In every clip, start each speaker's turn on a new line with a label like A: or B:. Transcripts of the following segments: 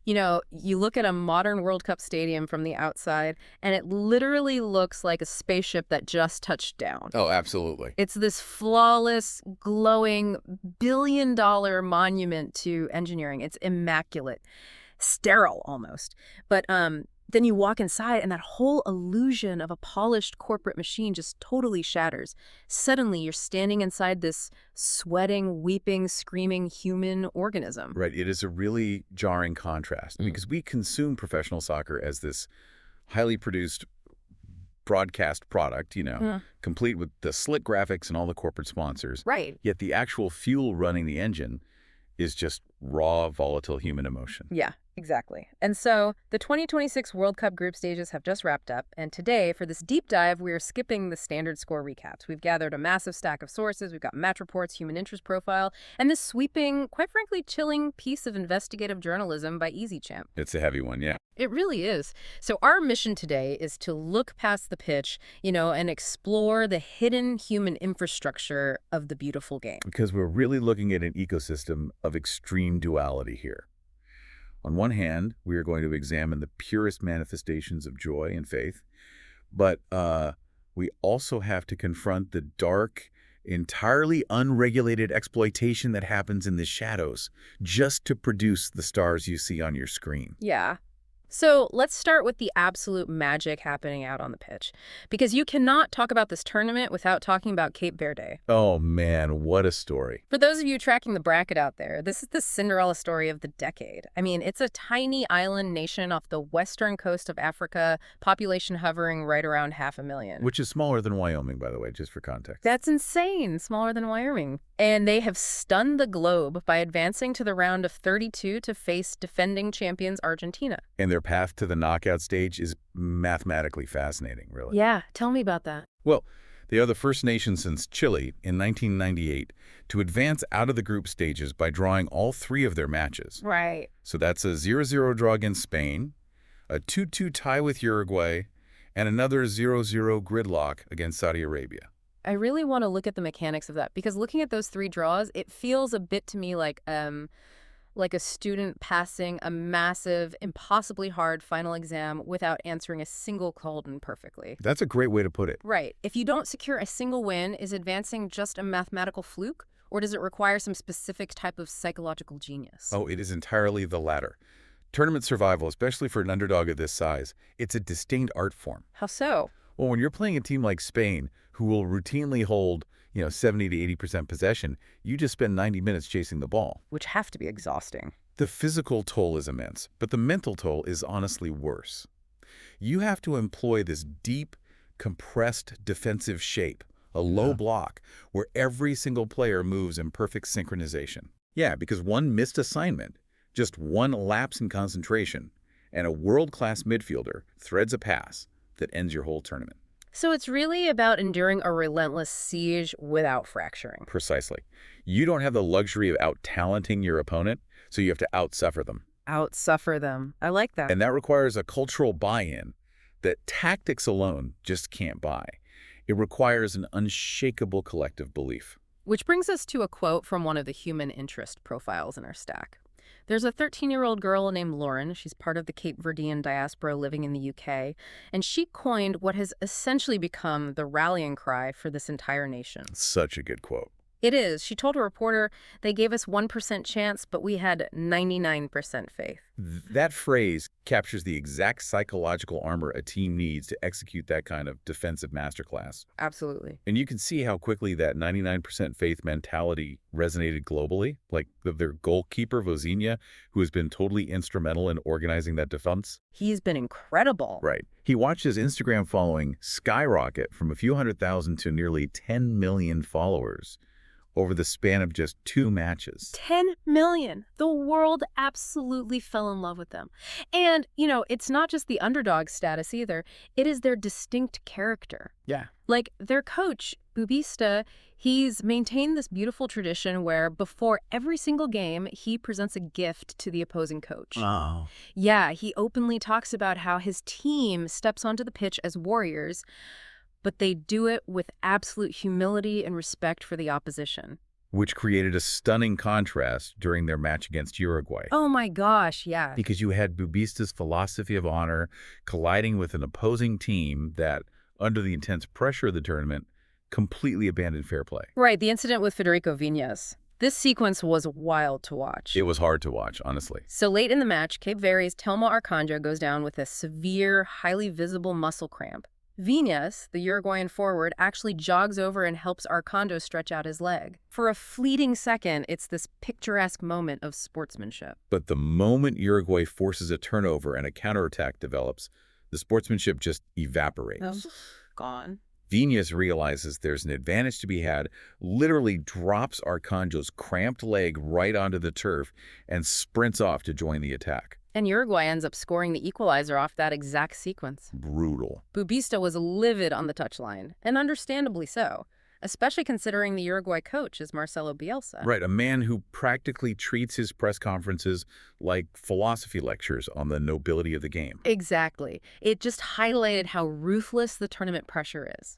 A: You know, you look at a modern World Cup stadium from the outside, and it literally looks like a spaceship that just touched down.
B: Oh, absolutely.
A: It's this flawless, glowing, billion-dollar monument to engineering. It's immaculate, sterile almost. But then you walk inside, and that whole illusion of a polished corporate machine just totally shatters. Suddenly, you're standing inside this sweating, weeping, screaming human organism.
B: Right. It is a really jarring contrast because we consume professional soccer as this highly produced broadcast product, complete with the slick graphics and all the corporate sponsors.
A: Right.
B: Yet the actual fuel running the engine is just raw, volatile human emotion.
A: Yeah, exactly. And so the 2026 World Cup group stages have just wrapped up, and today, for this deep dive, we are skipping the standard score recaps. We've gathered a massive stack of sources, we've got match reports, human interest profile, and this sweeping, quite frankly, chilling piece of investigative journalism by EasyChamp.
B: It's a heavy one, yeah.
A: It really is. So our mission today is to look past the pitch, and explore the hidden human infrastructure of the beautiful game.
B: Because we're really looking at an ecosystem of extreme duality here. On one hand, we are going to examine the purest manifestations of joy and faith, but we also have to confront the dark, entirely unregulated exploitation that happens in the shadows just to produce the stars you see on your screen.
A: Yeah. So let's start with the absolute magic happening out on the pitch, because you cannot talk about this tournament without talking about Cape Verde.
B: Oh man, what a story.
A: For those of you tracking the bracket out there, this is the Cinderella story of the decade. I mean, it's a tiny island nation off the western coast of Africa, population hovering right around 500,000.
B: Which is smaller than Wyoming, by the way, just for context.
A: That's insane, smaller than Wyoming. And they have stunned the globe by advancing to the round of 32 to face defending champions Argentina.
B: And their path to the knockout stage is mathematically fascinating, really.
A: Yeah, tell me about that.
B: Well, they are the first nation since Chile in 1998 to advance out of the group stages by drawing all three of their matches.
A: Right.
B: So that's a 0-0 draw against Spain, a 2-2 tie with Uruguay, and another 0-0 gridlock against Saudi Arabia.
A: I really want to look at the mechanics of that, because looking at those three draws, it feels a bit to me like a student passing a massive, impossibly hard final exam without answering a single cauldron perfectly.
B: That's a great way to put it.
A: Right. If you don't secure a single win, is advancing just a mathematical fluke, or does it require some specific type of psychological genius?
B: Oh, it is entirely the latter. Tournament survival, especially for an underdog of this size, it's a distinct art form.
A: How so?
B: Well, when you're playing a team like Spain, who will routinely hold 70 to 80% possession, you just spend 90 minutes chasing the ball.
A: Which have to be exhausting.
B: The physical toll is immense, but the mental toll is honestly worse. You have to employ this deep, compressed defensive shape, a low block, where every single player moves in perfect synchronization. Yeah, because one missed assignment, just one lapse in concentration, and a world-class midfielder threads a pass that ends your whole tournament.
A: So it's really about enduring a relentless siege without fracturing.
B: Precisely. You don't have the luxury of out-talenting your opponent, so you have to out-suffer them.
A: Out-suffer them. I like that.
B: And that requires a cultural buy-in that tactics alone just can't buy. It requires an unshakable collective belief.
A: Which brings us to a quote from one of the human interest profiles in our stack. There's a 13-year-old girl named Lauren. She's part of the Cape Verdean diaspora living in the UK, and she coined what has essentially become the rallying cry for this entire nation.
B: Such a good quote.
A: It is. She told a reporter, "They gave us 1% chance, but we had 99% faith."
B: That phrase captures the exact psychological armor a team needs to execute that kind of defensive masterclass.
A: Absolutely.
B: And you can see how quickly that 99% faith mentality resonated globally, like their goalkeeper, Vozinha, who has been totally instrumental in organizing that defense.
A: He's been incredible.
B: Right. He watched his Instagram following skyrocket from a few 100,000 to nearly 10 million followers over the span of just 2 matches.
A: 10 million. The world absolutely fell in love with them. And, it's not just the underdog status either. It is their distinct character.
B: Yeah.
A: Like their coach, Bubista, he's maintained this beautiful tradition where before every single game, he presents a gift to the opposing coach.
B: Oh.
A: Yeah, he openly talks about how his team steps onto the pitch as warriors, but they do it with absolute humility and respect for the opposition.
B: which created a stunning contrast during their match against Uruguay.
A: Oh my gosh, yeah.
B: Because you had Bubista's philosophy of honor colliding with an opposing team that, under the intense pressure of the tournament, completely abandoned fair play.
A: Right, the incident with Federico Viñas. This sequence was wild to watch.
B: It was hard to watch, honestly.
A: So late in the match, Cape Verde's Telmo Arcanjo goes down with a severe, highly visible muscle cramp. Viñas, the Uruguayan forward, actually jogs over and helps Arcanjo stretch out his leg. For a fleeting second, it's this picturesque moment of sportsmanship.
B: But the moment Uruguay forces a turnover and a counterattack develops, the sportsmanship just evaporates.
A: Oh, gone.
B: Viñas realizes there's an advantage to be had, literally drops Arcanjo's cramped leg right onto the turf, and sprints off to join the attack.
A: And Uruguay ends up scoring the equalizer off that exact sequence.
B: Brutal.
A: Bubista was livid on the touchline, and understandably so, especially considering the Uruguay coach is Marcelo Bielsa.
B: Right, a man who practically treats his press conferences like philosophy lectures on the nobility of the game.
A: Exactly. It just highlighted how ruthless the tournament pressure is.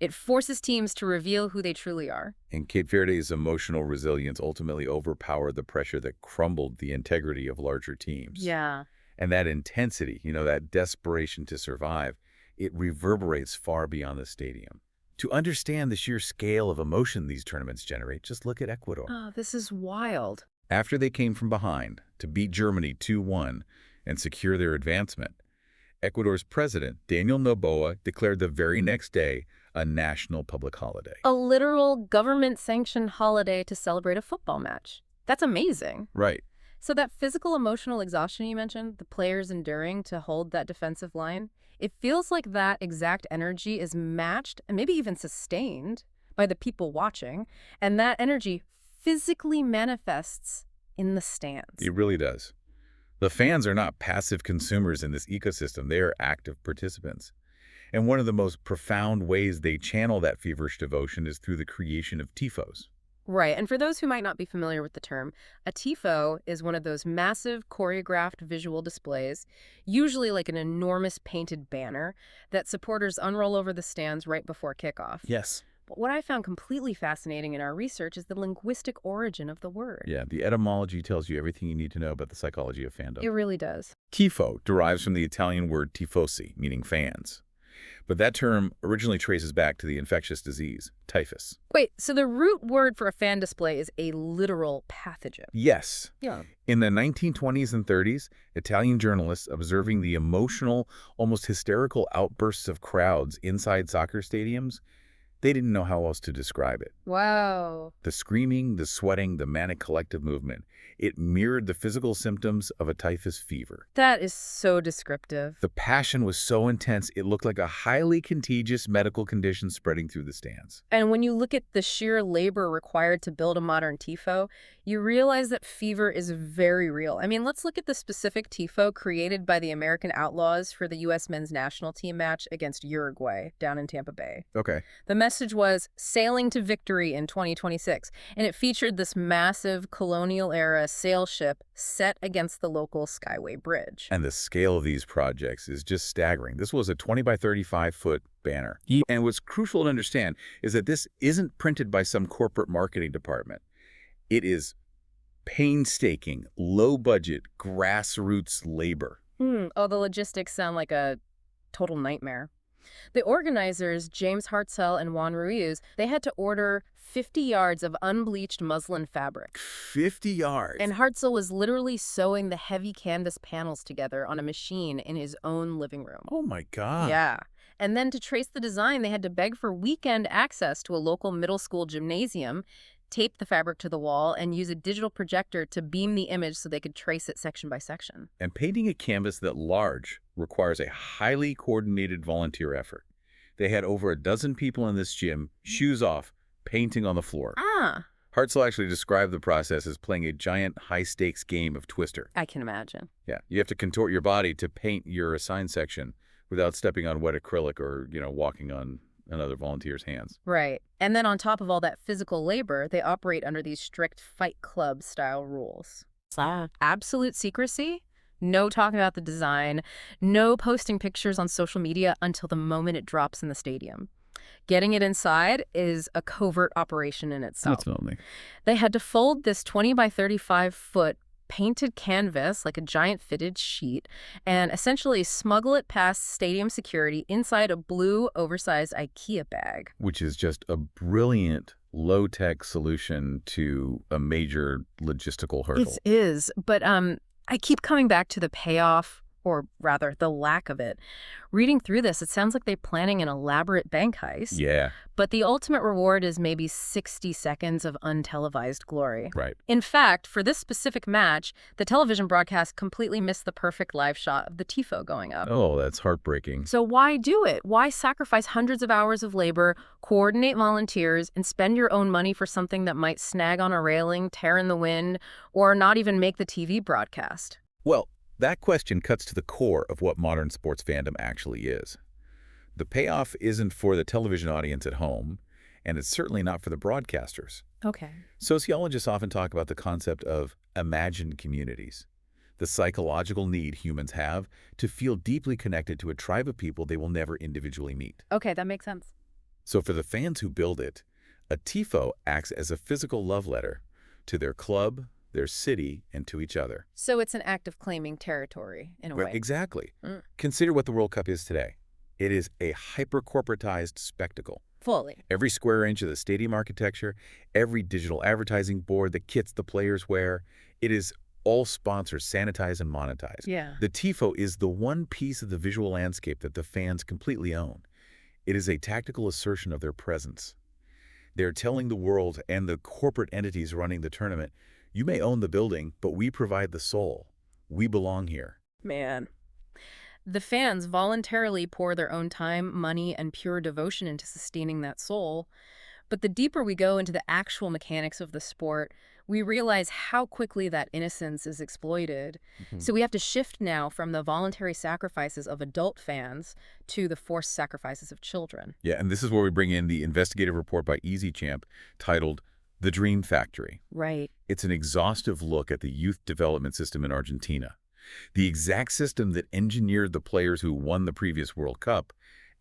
A: It forces teams to reveal who they truly are.
B: And Cape Verde's emotional resilience ultimately overpowered the pressure that crumbled the integrity of larger teams.
A: Yeah.
B: And that intensity, that desperation to survive, it reverberates far beyond the stadium. To understand the sheer scale of emotion these tournaments generate, just look at Ecuador.
A: Oh, this is wild.
B: After they came from behind to beat Germany 2-1 and secure their advancement, Ecuador's president, Daniel Noboa, declared the very next day a national public holiday.
A: A literal government-sanctioned holiday to celebrate a football match. That's amazing.
B: Right.
A: So that physical emotional exhaustion you mentioned, the players enduring to hold that defensive line, it feels like that exact energy is matched and maybe even sustained by the people watching, and that energy physically manifests in the stands.
B: It really does. The fans are not passive consumers in this ecosystem. They are active participants. And one of the most profound ways they channel that feverish devotion is through the creation of tifos.
A: Right, and for those who might not be familiar with the term, a tifo is one of those massive choreographed visual displays, usually like an enormous painted banner, that supporters unroll over the stands right before kickoff.
B: Yes.
A: But what I found completely fascinating in our research is the linguistic origin of the word.
B: Yeah, the etymology tells you everything you need to know about the psychology of fandom.
A: It really does.
B: Tifo derives from the Italian word tifosi, meaning fans. But that term originally traces back to the infectious disease, typhus.
A: Wait, so the root word for a fan display is a literal pathogen?
B: Yes.
A: Yeah.
B: In the 1920s and 30s, Italian journalists observing the emotional, almost hysterical outbursts of crowds inside soccer stadiums, they didn't know how else to describe it.
A: Wow.
B: The screaming, the sweating, the manic collective movement, it mirrored the physical symptoms of a typhus fever.
A: That is so descriptive.
B: The passion was so intense, it looked like a highly contagious medical condition spreading through the stands.
A: And when you look at the sheer labor required to build a modern tifo, you realize that fever is very real. I mean, let's look at the specific tifo created by the American Outlaws for the U.S. men's national team match against Uruguay down in Tampa Bay.
B: Okay.
A: The message was sailing to victory in 2026, and it featured this massive colonial-era sail ship set against the local Skyway Bridge.
B: And the scale of these projects is just staggering. This was a 20 by 35-foot banner. And what's crucial to understand is that this isn't printed by some corporate marketing department. It is painstaking, low-budget, grassroots labor.
A: Oh, the logistics sound like a total nightmare. The organizers, James Hartzell and Juan Ruiz, they had to order 50 yards of unbleached muslin fabric.
B: 50 yards?
A: And Hartzell was literally sewing the heavy canvas panels together on a machine in his own living room.
B: Oh my God.
A: Yeah. And then to trace the design, they had to beg for weekend access to a local middle school gymnasium, tape the fabric to the wall, and use a digital projector to beam the image so they could trace it section by section.
B: And painting a canvas that large requires a highly coordinated volunteer effort. They had over a dozen people in this gym, shoes off, painting on the floor.
A: Ah.
B: Hartzell actually described the process as playing a giant high-stakes game of Twister.
A: I can imagine.
B: Yeah, you have to contort your body to paint your assigned section without stepping on wet acrylic or, walking on another volunteer's hands.
A: Right. And then on top of all that physical labor, they operate under these strict Fight Club-style rules. Absolute secrecy, no talking about the design, no posting pictures on social media until the moment it drops in the stadium. Getting it inside is a covert operation in itself.
B: Definitely.
A: They had to fold this 20 by 35-foot painted canvas, like a giant fitted sheet, and essentially smuggle it past stadium security inside a blue, oversized IKEA bag.
B: Which is just a brilliant low-tech solution to a major logistical hurdle.
A: It is, but I keep coming back to the payoff, or rather, the lack of it. Reading through this, it sounds like they're planning an elaborate bank heist.
B: Yeah,
A: But the ultimate reward is maybe 60 seconds of untelevised glory.
B: right.
A: In fact, for this specific match, the television broadcast completely missed the perfect live shot of the tifo going up.
B: Oh, that's heartbreaking.
A: So why do it? Why sacrifice hundreds of hours of labor, coordinate volunteers, and spend your own money for something that might snag on a railing, tear in the wind, or not even make the TV broadcast?
B: Well, that question cuts to the core of what modern sports fandom actually is. The payoff isn't for the television audience at home, and it's certainly not for the broadcasters.
A: Okay.
B: Sociologists often talk about the concept of imagined communities, the psychological need humans have to feel deeply connected to a tribe of people they will never individually meet.
A: Okay, that makes sense.
B: So for the fans who build it, a tifo acts as a physical love letter to their club, their city, and to each other.
A: So it's an act of claiming territory, in a
B: Well,
A: way.
B: exactly.
A: Mm.
B: Consider what the World Cup is today. It is a hyper-corporatized spectacle.
A: Fully.
B: Every square inch of the stadium architecture, every digital advertising board, the kits the players wear, it is all sponsored, sanitized, and monetized.
A: Yeah.
B: The tifo is the one piece of the visual landscape that the fans completely own. It is a tactical assertion of their presence. They're telling the world and the corporate entities running the tournament, you may own the building, but we provide the soul. We belong here.
A: Man. The fans voluntarily pour their own time, money, and pure devotion into sustaining that soul. But the deeper we go into the actual mechanics of the sport, we realize how quickly that innocence is exploited. So we have to shift now from the voluntary sacrifices of adult fans to the forced sacrifices of children.
B: Yeah, and this is where we bring in the investigative report by EasyChamp titled The Dream Factory.
A: Right.
B: It's an exhaustive look at the youth development system in Argentina, the exact system that engineered the players who won the previous World Cup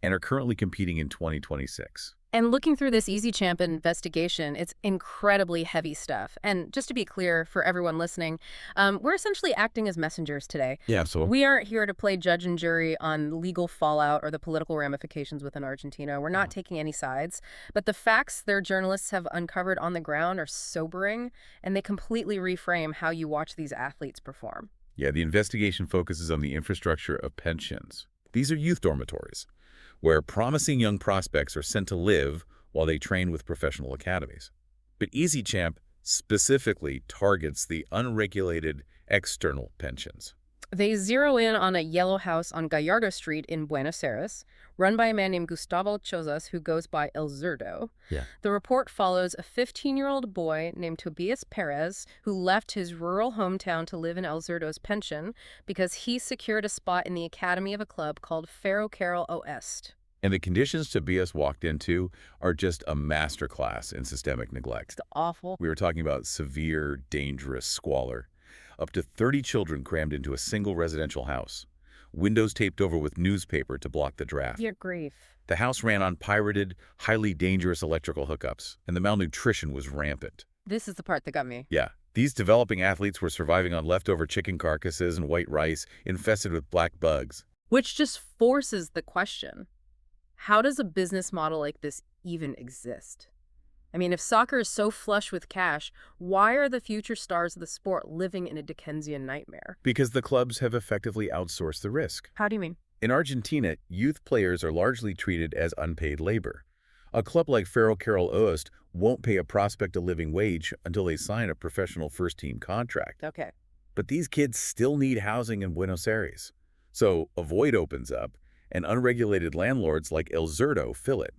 B: and are currently competing in 2026.
A: And looking through this EasyChamp investigation, it's incredibly heavy stuff. And just to be clear for everyone listening, we're essentially acting as messengers today.
B: Yeah, absolutely.
A: We aren't here to play judge and jury on legal fallout or the political ramifications within Argentina. We're not taking any sides. But the facts their journalists have uncovered on the ground are sobering, and they completely reframe how you watch these athletes perform.
B: Yeah, the investigation focuses on the infrastructure of pensions. These are youth dormitories, where promising young prospects are sent to live while they train with professional academies. But EasyChamp specifically targets the unregulated external pensions.
A: They zero in on a yellow house on Gallardo Street in Buenos Aires, run by a man named Gustavo Chozas who goes by El Zurdo.
B: Yeah.
A: The report follows a 15-year-old boy named Tobias Perez who left his rural hometown to live in El Zurdo's pension because he secured a spot in the academy of a club called Ferrocarril Oeste.
B: And the conditions Tobias walked into are just a masterclass in systemic neglect.
A: It's awful.
B: We were talking about severe, dangerous squalor. Up to 30 children crammed into a single residential house. Windows taped over with newspaper to block the draft.
A: Dear grief.
B: The house ran on pirated, highly dangerous electrical hookups, and the malnutrition was rampant.
A: This is the part that got me.
B: Yeah, these developing athletes were surviving on leftover chicken carcasses and white rice infested with black bugs.
A: Which just forces the question, how does a business model like this even exist? I mean, if soccer is so flush with cash, why are the future stars of the sport living in a Dickensian nightmare?
B: Because the clubs have effectively outsourced the risk.
A: How do you mean?
B: In Argentina, youth players are largely treated as unpaid labor. A club like Ferrocarril Oeste won't pay a prospect a living wage until they sign a professional first-team contract.
A: Okay.
B: But these kids still need housing in Buenos Aires. So a void opens up, and unregulated landlords like El Zurdo fill it.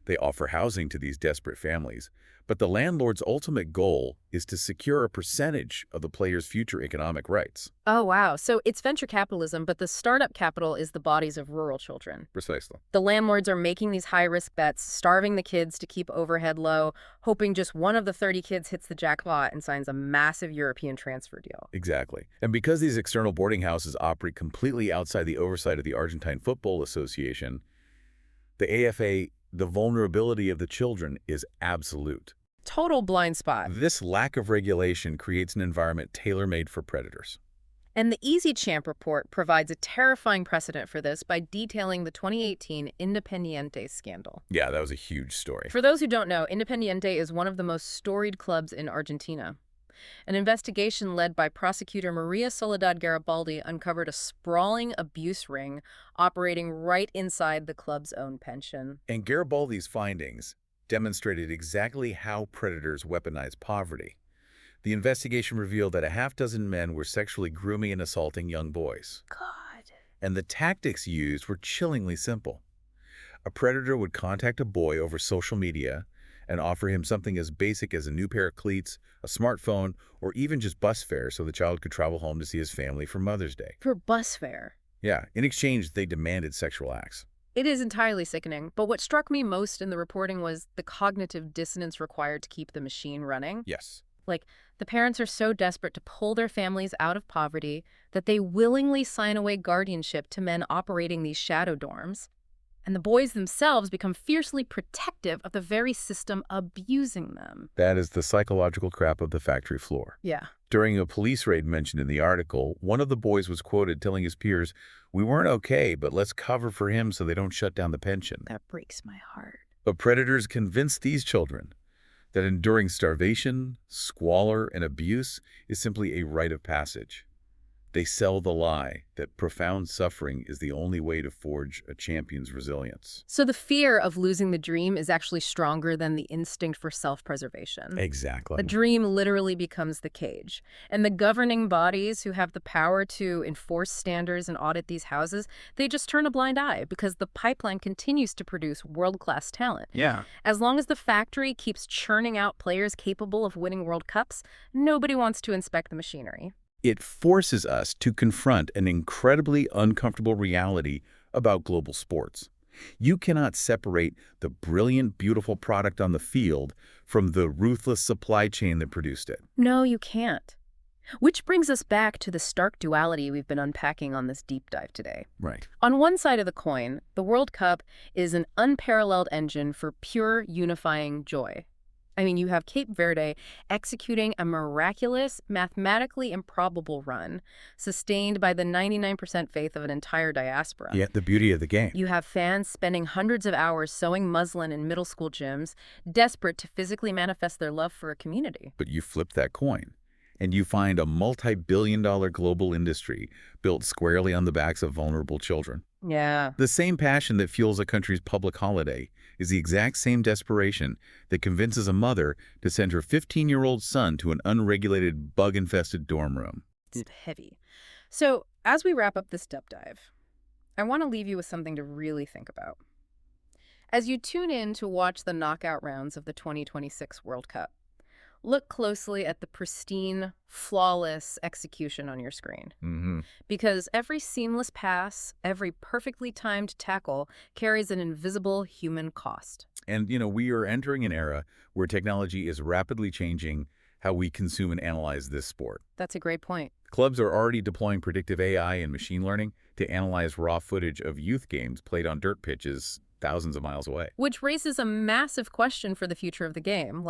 B: They offer housing to these desperate families, but the landlord's ultimate goal is to secure a percentage of the player's future economic rights.
A: Oh, wow. So it's venture capitalism, but the startup capital is the bodies of rural children.
B: Precisely.
A: The landlords are making these high-risk bets, starving the kids to keep overhead low, hoping just one of the 30 kids hits the jackpot and signs a massive European transfer deal.
B: Exactly. And because these external boarding houses operate completely outside the oversight of the Argentine Football Association, the AFA The vulnerability of the children is absolute.
A: Total blind spot.
B: This lack of regulation creates an environment tailor-made for predators.
A: And the Easy Champ report provides a terrifying precedent for this by detailing the 2018 Independiente scandal.
B: Yeah, that was a huge story.
A: For those who don't know, Independiente is one of the most storied clubs in Argentina. An investigation led by prosecutor Maria Soledad Garibaldi uncovered a sprawling abuse ring operating right inside the club's own pension.
B: And Garibaldi's findings demonstrated exactly how predators weaponize poverty. The investigation revealed that a half-dozen men were sexually grooming and assaulting young boys.
A: God.
B: And the tactics used were chillingly simple. A predator would contact a boy over social media and offer him something as basic as a new pair of cleats, a smartphone, or even just bus fare so the child could travel home to see his family for Mother's Day.
A: For bus fare?
B: Yeah, in exchange, they demanded sexual acts.
A: It is entirely sickening, but what struck me most in the reporting was the cognitive dissonance required to keep the machine running.
B: Yes.
A: Like, the parents are so desperate to pull their families out of poverty that they willingly sign away guardianship to men operating these shadow dorms. And the boys themselves become fiercely protective of the very system abusing them.
B: That is the psychological crap of the factory floor.
A: Yeah.
B: During a police raid mentioned in the article, one of the boys was quoted telling his peers, "We weren't okay, but let's cover for him so they don't shut down the pension."
A: That breaks my heart.
B: But predators convinced these children that enduring starvation, squalor, and abuse is simply a rite of passage. They sell the lie that profound suffering is the only way to forge a champion's resilience.
A: So the fear of losing the dream is actually stronger than the instinct for self-preservation.
B: Exactly.
A: The dream literally becomes the cage. And the governing bodies who have the power to enforce standards and audit these houses, they just turn a blind eye because the pipeline continues to produce world-class talent.
B: Yeah.
A: As long as the factory keeps churning out players capable of winning World Cups, nobody wants to inspect the machinery.
B: It forces us to confront an incredibly uncomfortable reality about global sports. You cannot separate the brilliant, beautiful product on the field from the ruthless supply chain that produced it.
A: No, you can't. Which brings us back to the stark duality we've been unpacking on this deep dive today.
B: Right.
A: On one side of the coin, the World Cup is an unparalleled engine for pure unifying joy. I mean, you have Cape Verde executing a miraculous, mathematically improbable run, sustained by the 99% faith of an entire diaspora.
B: Yet the beauty of the game.
A: You have fans spending hundreds of hours sewing muslin in middle school gyms, desperate to physically manifest their love for a community.
B: But you flip that coin, and you find a multi-billion-dollar global industry built squarely on the backs of vulnerable children.
A: Yeah.
B: The same passion that fuels a country's public holiday is the exact same desperation that convinces a mother to send her 15-year-old son to an unregulated, bug-infested dorm room.
A: It's heavy. So, as we wrap up this deep dive, I want to leave you with something to really think about. As you tune in to watch the knockout rounds of the 2026 World Cup, look closely at the pristine, flawless execution on your screen. Because every seamless pass, every perfectly timed tackle carries an invisible human cost.
B: And, we are entering an era where technology is rapidly changing how we consume and analyze this sport.
A: That's a great point.
B: Clubs are already deploying predictive AI and machine learning to analyze raw footage of youth games played on dirt pitches thousands of miles away.
A: Which raises a massive question for the future of the game.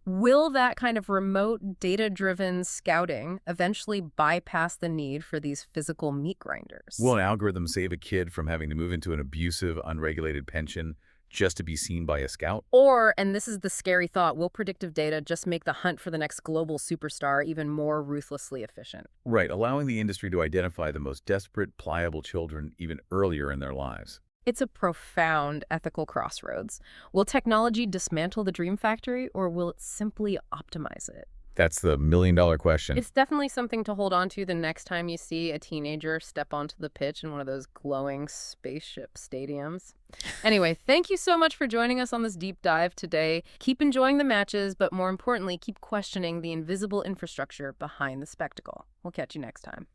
A: Will that kind of remote, data-driven scouting eventually bypass the need for these physical meat grinders?
B: Will an algorithm save a kid from having to move into an abusive, unregulated pension just to be seen by a scout?
A: Or, and this is the scary thought, will predictive data just make the hunt for the next global superstar even more ruthlessly efficient?
B: Right, allowing the industry to identify the most desperate, pliable children even earlier in their lives.
A: It's a profound ethical crossroads. Will technology dismantle the dream factory, or will it simply optimize it?
B: That's the million-dollar question.
A: It's definitely something to hold on to the next time you see a teenager step onto the pitch in one of those glowing spaceship stadiums. Anyway, thank you so much for joining us on this deep dive today. Keep enjoying the matches, but more importantly, keep questioning the invisible infrastructure behind the spectacle. We'll catch you next time.